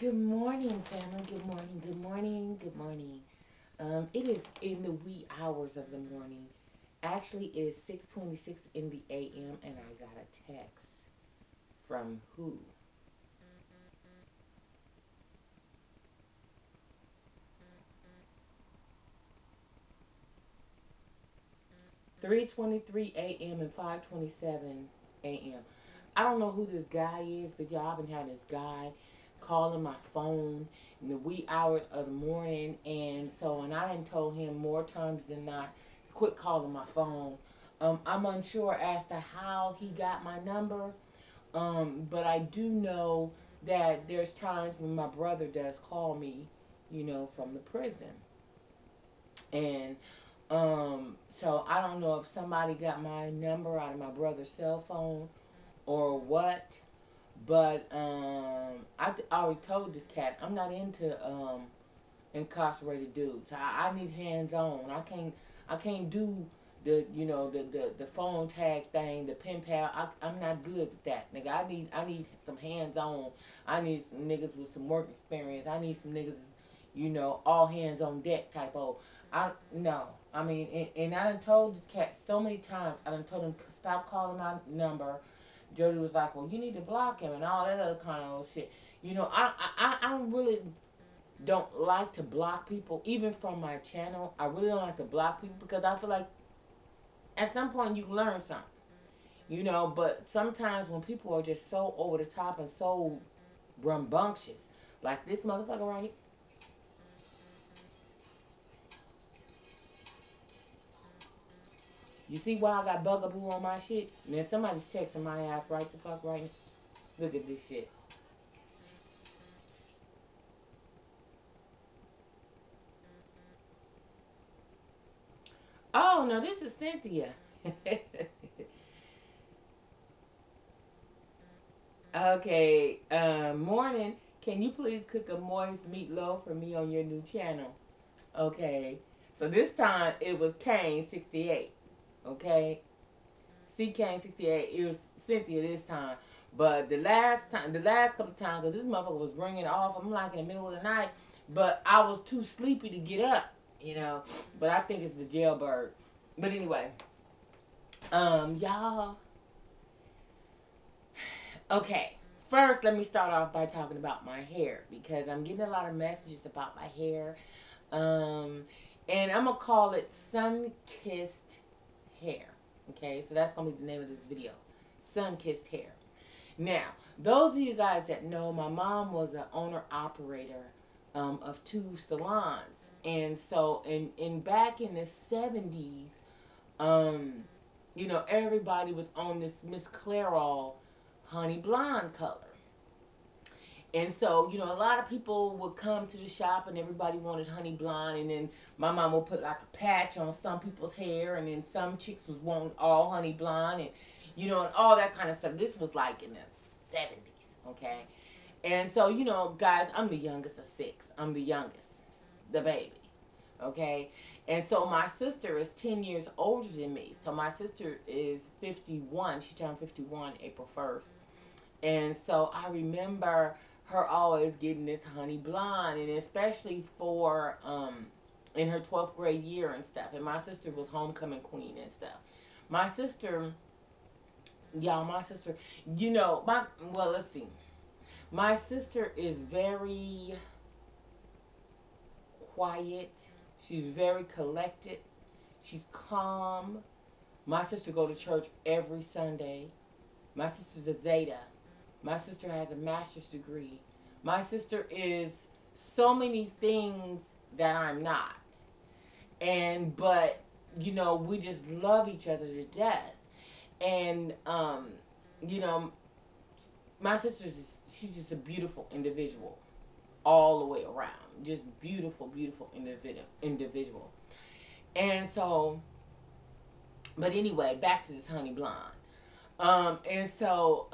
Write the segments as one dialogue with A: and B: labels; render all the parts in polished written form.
A: Good morning, family. Good morning. Good morning. Good morning. It is in the wee hours of the morning. Actually, it is 6:26 in the a.m. and I got a text from who? 3:23 a.m. and 5:27 a.m. I don't know who this guy is, but y'all, I've been having this guy calling my phone in the wee hours of the morning, and I done told him more times than not to quit calling my phone. I'm unsure as to how he got my number, but I do know that there's times when my brother does call me, from the prison, and so I don't know if somebody got my number out of my brother's cell phone or what. But I already told this cat I'm not into incarcerated dudes. I need hands on. I can't do the phone tag thing, the pen pal. I'm not good with that, nigga. I need some hands on. I need some niggas with some work experience. I need some niggas, all hands on deck type of. I no. I mean, and I done told this cat so many times. I done told him stop calling my number. Jody was like, well, you need to block him and all that other kind of old shit. I really don't like to block people, even from my channel. I really don't like to block people because I feel like at some point you learn something. But sometimes when people are just so over the top and so rambunctious, like this motherfucker right here. You see why I got bugaboo on my shit? Man, somebody's texting my ass right the fuck right now. Look at this shit. Oh, no, this is Cynthia. Okay, morning. Can you please cook a moist meatloaf for me on your new channel? Okay. So this time it was Kane 68. Okay. C Kane 68. It was Cynthia this time. But the last couple of times, because this motherfucker was ringing off, I'm like in the middle of the night, but I was too sleepy to get up. But I think it's the jailbird. But anyway, y'all. Okay, first let me start off by talking about my hair because I'm getting a lot of messages about my hair, and I'm gonna call it sun-kissed hair. Okay, so that's gonna be the name of this video, sun-kissed hair. Now, those of you guys that know, my mom was an owner-operator of two salons. And so, in back in the 70s, everybody was on this Miss Clairol honey blonde color. And so, a lot of people would come to the shop and everybody wanted honey blonde. And then my mom would put like a patch on some people's hair. And then some chicks was wanting all honey blonde and all that kind of stuff. This was like in the 70s, okay? And so, guys, I'm the youngest of six. I'm the youngest, the baby, okay? And so my sister is 10 years older than me. So my sister is 51. She turned 51 April 1st. And so I remember her always getting this honey blonde, and especially for in her 12th grade year and stuff. And my sister was homecoming queen and stuff. My sister, let's see. My sister is very quiet. She's very collected. She's calm. My sister go to church every Sunday. My sister's a Zeta. My sister has a master's degree. My sister is so many things that I'm not. But we just love each other to death. And, my she's just a beautiful individual all the way around. Just beautiful, beautiful individual. And so, but anyway, back to this honey blonde. And so,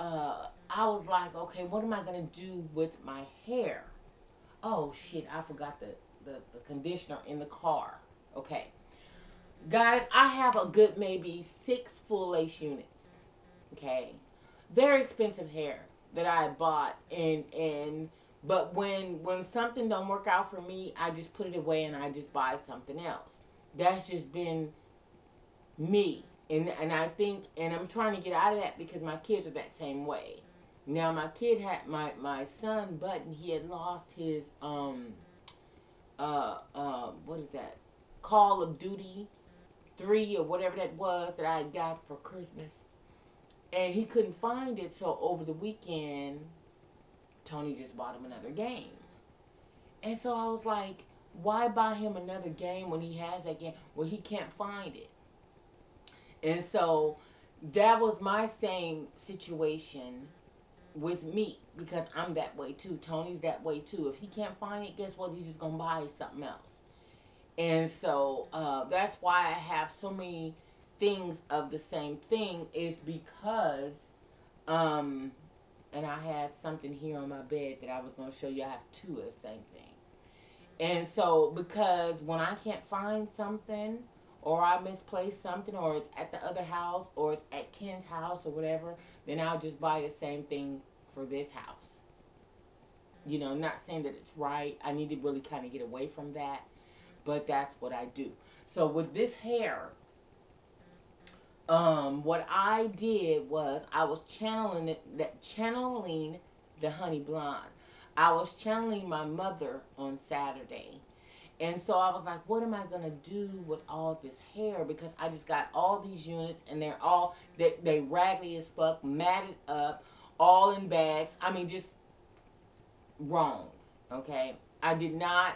A: I was like, okay, what am I going to do with my hair? Oh, shit, I forgot the conditioner in the car. Okay. Guys, I have a good maybe 6 full lace units. Okay. Very expensive hair that I bought. And But when something don't work out for me, I just put it away and I just buy something else. That's just been me. And I think, and I'm trying to get out of that because my kids are that same way. Now my kid had my son Button. He had lost his what is that? Call of Duty 3 or whatever that was that I got for Christmas, and he couldn't find it. So over the weekend, Tony just bought him another game, and so I was like, why buy him another game when he has that game? Well, he can't find it. And so that was my same situation with me because I'm that way too. Tony's that way too. If he can't find it, guess what? He's just going to buy something else. And so that's why I have so many things of the same thing, is because, and I had something here on my bed that I was going to show you. I have two of the same thing. And so because when I can't find something, or I misplaced something, or it's at the other house, or it's at Ken's house, or whatever, then I'll just buy the same thing for this house. You know, not saying that it's right. I need to really kind of get away from that, but that's what I do. So with this hair, what I did was I was channeling the honey blonde. I was channeling my mother on Saturday. And so I was like, what am I going to do with all this hair? Because I just got all these units, and they're all, they raggedy as fuck, matted up, all in bags. I mean, just wrong, okay? I did not,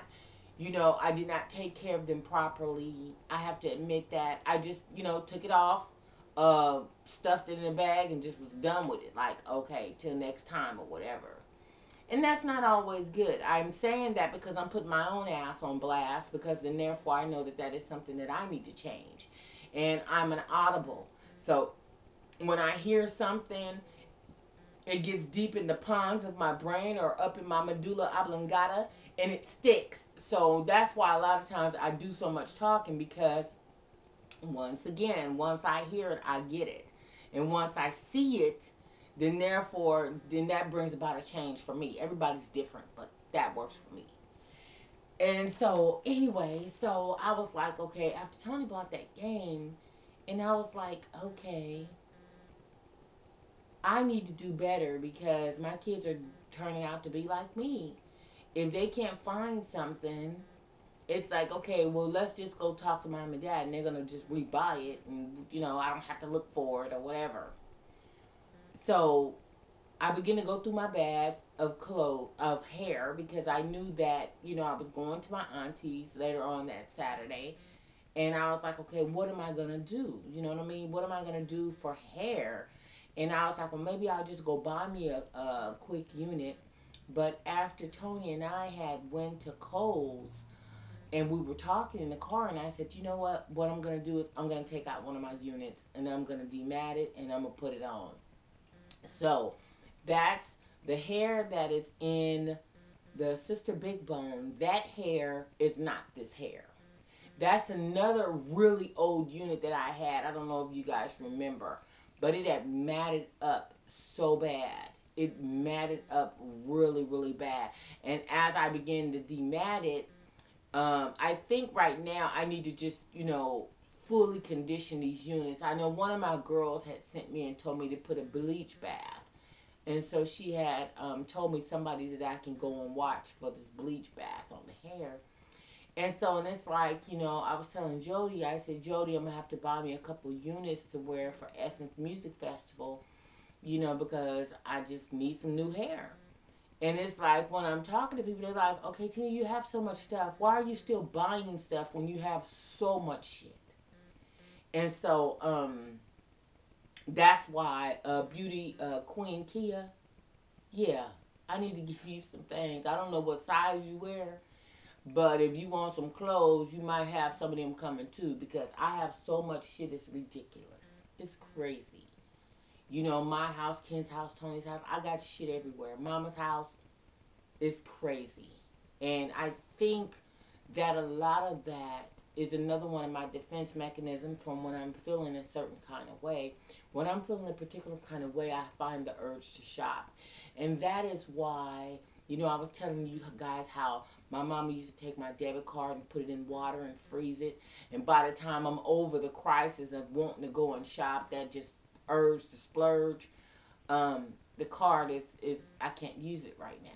A: I did not take care of them properly. I have to admit that. I just, took it off, stuffed it in a bag, and just was done with it. Like, okay, till next time or whatever. And that's not always good. I'm saying that because I'm putting my own ass on blast, because then therefore I know that that is something that I need to change. And I'm an audible. So when I hear something, it gets deep in the ponds of my brain or up in my medulla oblongata, and it sticks. So that's why a lot of times I do so much talking, because once again, once I hear it, I get it. And once I see it, then that brings about a change for me. Everybody's different, but that works for me. And so anyway, so I was like, okay, after Tony bought that game, and I was like, okay, I need to do better, because my kids are turning out to be like me. If they can't find something, it's like, okay, well, let's just go talk to mom and dad, and they're going to just rebuy it, and, I don't have to look for it or whatever. So I began to go through my bags of hair, because I knew that, I was going to my auntie's later on that Saturday. And I was like, okay, what am I going to do? You know what I mean? What am I going to do for hair? And I was like, well, maybe I'll just go buy me a quick unit. But after Tony and I had went to Kohl's, and we were talking in the car, and I said, you know what I'm going to do is I'm going to take out one of my units, and I'm going to demat it, and I'm going to put it on. So that's the hair that is in the Sister Big Bone. That hair is not this hair. That's another really old unit that I had. I don't know if you guys remember, but it had matted up so bad. It matted up really, really bad. And as I began to demat it, I think right now I need to just, fully condition these units. I know one of my girls had sent me and told me to put a bleach bath. And so she had told me somebody that I can go and watch for this bleach bath on the hair. And so, and it's like, I was telling Jody, I said, Jody, I'm going to have to buy me a couple units to wear for Essence Music Festival, because I just need some new hair. And it's like, when I'm talking to people, they're like, okay, Tina, you have so much stuff. Why are you still buying stuff when you have so much shit? And so, that's why, Beauty Queen Kia, yeah, I need to give you some things. I don't know what size you wear, but if you want some clothes, you might have some of them coming too, because I have so much shit, it's ridiculous. It's crazy. My house, Ken's house, Tony's house, I got shit everywhere. Mama's house, it's crazy. And I think that a lot of that is another one of my defense mechanisms from when I'm feeling a certain kind of way. When I'm feeling a particular kind of way, I find the urge to shop. And that is why You know, I was telling you guys how my mama used to take my debit card and put it in water and freeze it. And by the time I'm over the crisis of wanting to go and shop, that just urge to splurge, the card is I can't use it right now.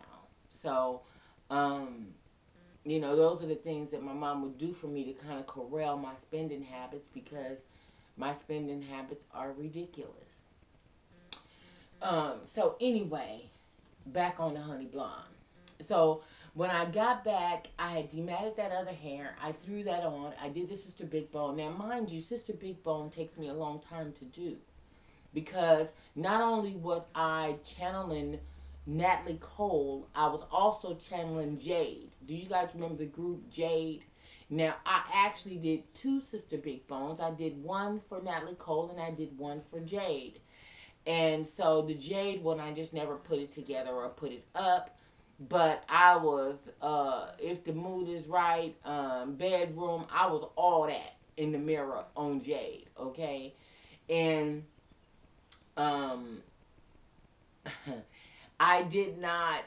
A: So, um, you know, those are the things that my mom would do for me to kind of corral my spending habits, because my spending habits are ridiculous. So anyway, back on the honey blonde. So when I got back, I had dematted that other hair. I threw that on. I did the Sister Big Bone. Now, mind you, Sister Big Bone takes me a long time to do, because not only was I channeling Natalie Cole, I was also channeling Jade. Do you guys remember the group Jade? Now, I actually did two Sister Big Bones. I did one for Natalie Cole and I did one for Jade. And so the Jade one, I just never put it together or put it up. But I was, if the mood is right, bedroom, I was all that in the mirror on Jade, okay? And I did not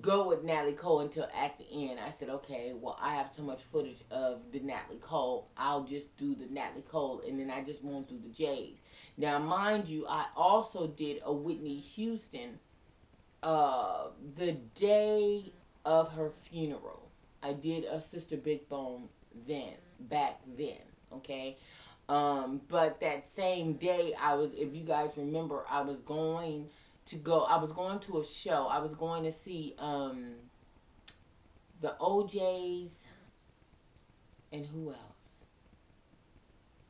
A: go with Natalie Cole until at the end. I said, okay, well, I have so much footage of the Natalie Cole. I'll just do the Natalie Cole, and then I just won't do the Jade. Now, mind you, I also did a Whitney Houston the day of her funeral. I did a Sister Big Bone back then, okay? But that same day, if you guys remember, I was going to a show. I was going to see the OJs and who else?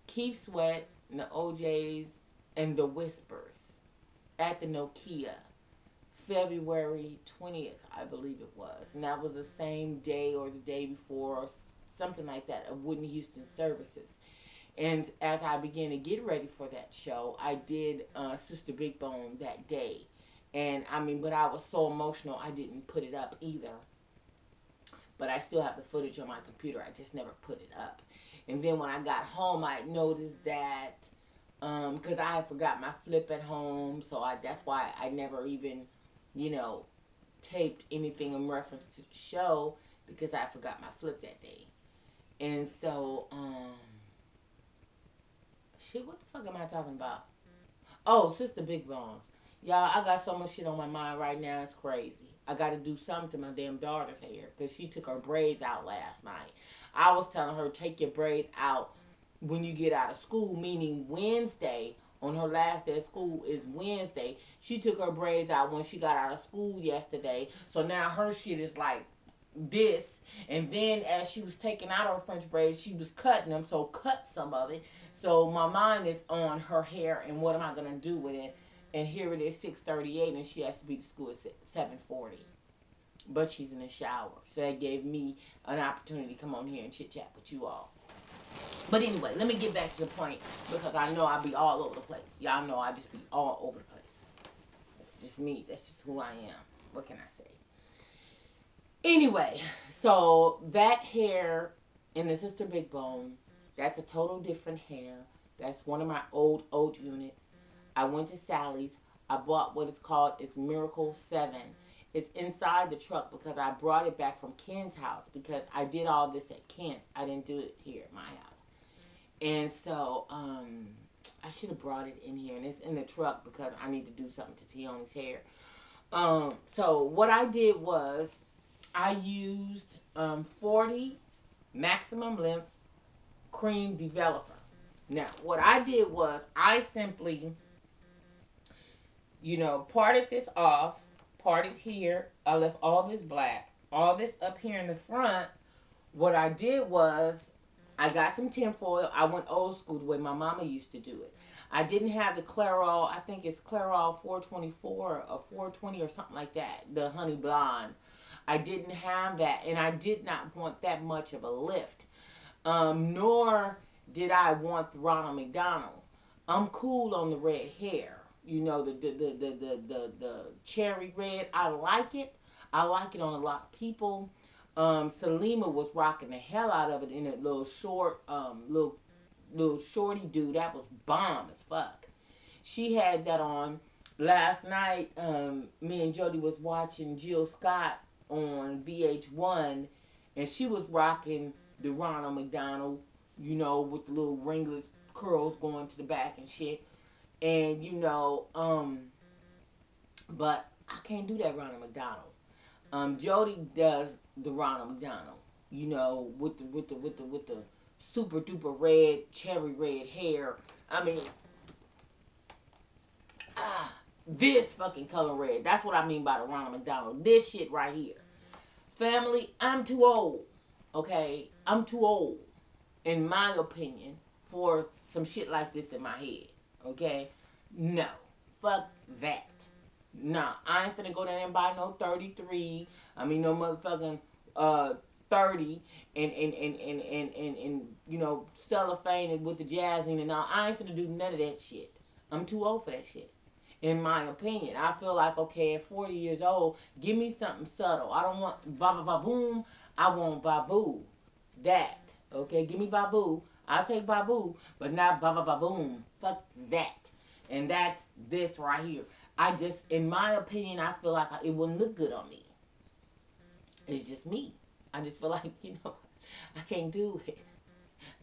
A: Keith Sweat and the OJs and the Whispers at the Nokia, February 20th, I believe it was. And that was the same day or the day before or something like that of Whitney Houston services. And as I began to get ready for that show, I did Sister Big Bone that day. And I mean, but I was so emotional, I didn't put it up either. But I still have the footage on my computer. I just never put it up. And then when I got home, I noticed that, because I had forgot my flip at home. So that's why I never even, you know, taped anything in reference to the show, because I forgot my flip that day. And so, shit, what the fuck am I talking about? Oh, Sister Big Bones. Y'all, I got so much shit on my mind right now, it's crazy. I got to do something to my damn daughter's hair, because she took her braids out last night. I was telling her, take your braids out when you get out of school, meaning Wednesday. On her last day of school is Wednesday. She took her braids out when she got out of school yesterday. So now her shit is like this. And then as she was taking out her French braids, she was cutting them. So cut some of it. So my mind is on her hair and what am I going to do with it. And here it is 6:38 and she has to be to school at 7:40. But she's in the shower. So that gave me an opportunity to come on here and chit chat with you all. But anyway, let me get back to the point, because I know I'll be all over the place. Y'all know I just be all over the place. That's just me. That's just who I am. What can I say? Anyway, so that hair in the Sister Big Bone, that's a total different hair. That's one of my old units. I went to Sally's. I bought what it's called, it's Miracle 7. It's inside the truck because I brought it back from Ken's house, because I did all this at Ken's. I didn't do it here at my house. And so, I should have brought it in here. And it's in the truck because I need to do something to Tioni's hair. So, what I did was, I used 40 maximum length cream developer. Now, what I did was, I simply, you know, parted this off. Parted here. I left all this black. All this up here in the front. What I did was, I got some tinfoil. I went old school the way my mama used to do it. I didn't have the Clairol. I think it's Clairol 424 or 420 or something like that. The honey blonde. I didn't have that. And I did not want that much of a lift. Nor did I want the Ronald McDonald. I'm cool on the red hair. You know, the cherry red. I like it. I like it on a lot of people. Salima was rocking the hell out of it in a little short, little shorty dude. That was bomb as fuck. She had that on. last night, me and Jody was watching Jill Scott on VH1, and she was rocking the Ronald McDonald, you know, with the little ringlets, curls going to the back and shit. And but I can't do that Ronald McDonald. Jody does the Ronald McDonald, you know, with the super duper red, cherry red hair. I mean, this fucking color red. That's what I mean by the Ronald McDonald. This shit right here. Family, I'm too old. Okay? I'm too old, in my opinion, for some shit like this in my head. Okay? No. Fuck that. Nah, I ain't finna go down and buy no 33. I mean, no motherfucking 30 and you know, cellophane with the jazzing and all. I ain't finna do none of that shit. I'm too old for that shit. In my opinion, I feel like, okay, at 40 years old, give me something subtle. I don't want va-va-va-boom. I want va-voo. That. Okay, give me va-voo. I'll take va-voo, but not va-va-va-boom. Fuck that. And that's this right here. I just, in my opinion, I feel like it wouldn't look good on me. It's just me. I just feel like, you know, I can't do it.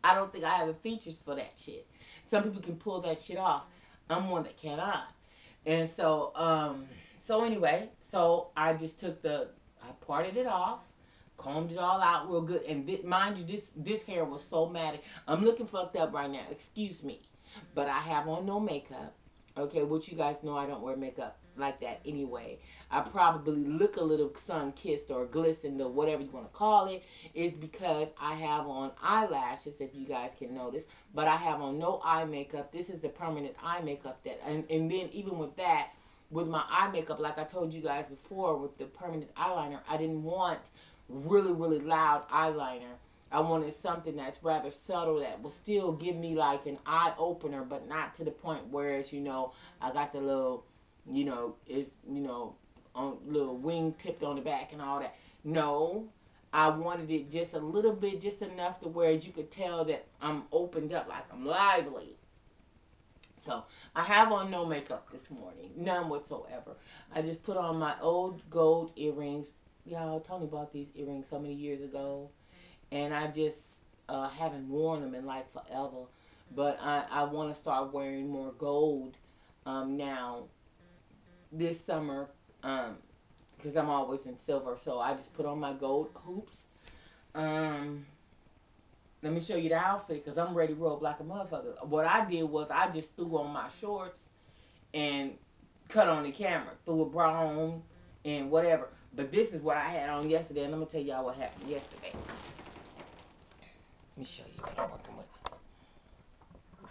A: I don't think I have the features for that shit. Some people can pull that shit off. I'm one that cannot. And so anyway, so I just took I parted it off, combed it all out real good. And mind you, this hair was so matted. I'm looking fucked up right now. Excuse me. But I have on no makeup. Okay, which you guys know I don't wear makeup like that anyway. I probably look a little sun-kissed or glistened or whatever you want to call it. Is because I have on eyelashes, if you guys can notice. But I have on no eye makeup. This is the permanent eye makeup and then even with that, with my eye makeup, like I told you guys before, with the permanent eyeliner, I didn't want really, really loud eyeliner. I wanted something that's rather subtle that will still give me like an eye opener, but not to the point where it's, you know, I got the little, you know, it's, you know, on little wing tipped on the back and all that. No, I wanted it just a little bit, just enough to where you could tell that I'm opened up, like I'm lively. So I have on no makeup this morning, none whatsoever. I just put on my old gold earrings. Y'all, Tony bought these earrings so many years ago. And I just haven't worn them in like forever. But I want to start wearing more gold now this summer because I'm always in silver. So I just put on my gold hoops. Let me show you the outfit because I'm ready to roll like a motherfucker. What I did was I just threw on my shorts and cut on the camera. Threw a bra on and whatever. But this is what I had on yesterday. And I'm going to tell y'all what happened yesterday. Let me show you what I'm working with.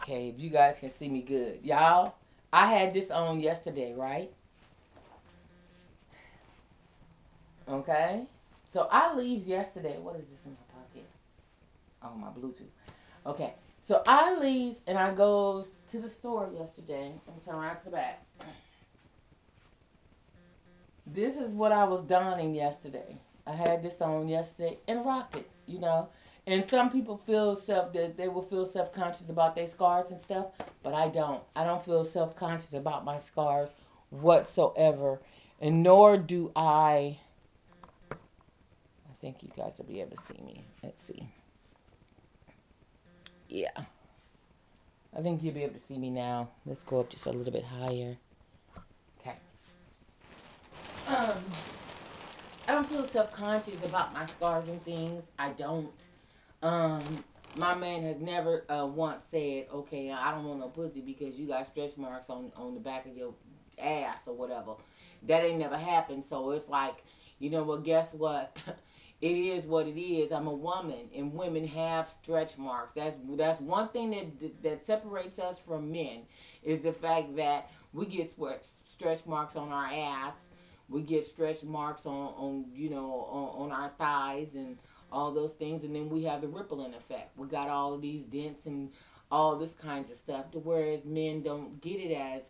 A: Okay, if you guys can see me good. Y'all, I had this on yesterday, right? Okay. So I leaves yesterday. What is this in my pocket? Oh, my Bluetooth. Okay. So I leaves and I goes to the store yesterday. Let me turn around to the back. This is what I was donning yesterday. I had this on yesterday and rocked it, you know. And some people feel that they will feel self-conscious about their scars and stuff, but I don't. I don't feel self-conscious about my scars whatsoever, and nor do I think you guys will be able to see me. Let's see. Yeah. I think you'll be able to see me now. Let's go up just a little bit higher. Okay. I don't feel self-conscious about my scars and things. I don't. My man has never once said, okay, I don't want no pussy because you got stretch marks on the back of your ass or whatever. That ain't never happened. So it's like, you know, well, guess what? It is what it is. I'm a woman, and women have stretch marks. That's one thing that separates us from men is the fact that we get stretch marks on our ass. We get stretch marks on you know, on our thighs and all those things, and then we have the rippling effect. We got all of these dents and all this kinds of stuff, to whereas men don't get it as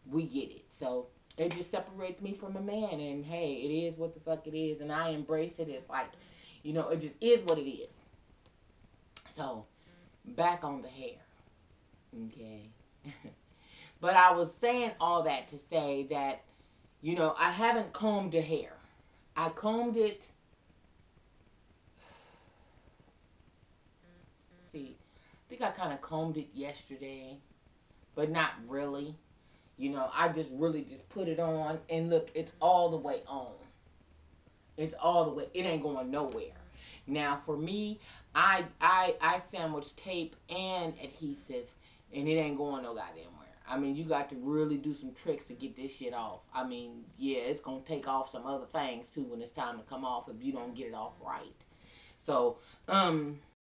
A: we get it. So it just separates me from a man, and hey, it is what the fuck it is, and I embrace it as like, you know, it just is what it is. So back on the hair, okay. But I was saying all that to say that, you know, I haven't combed the hair. I combed it. See, I think I kind of combed it yesterday, but not really. You know, I just really just put it on, and look, it's all the way on. It's all the way. It ain't going nowhere. Now, for me, I sandwich tape and adhesive, and it ain't going no goddamn where. I mean, you got to really do some tricks to get this shit off. I mean, yeah, it's gonna take off some other things too when it's time to come off if you don't get it off right. So,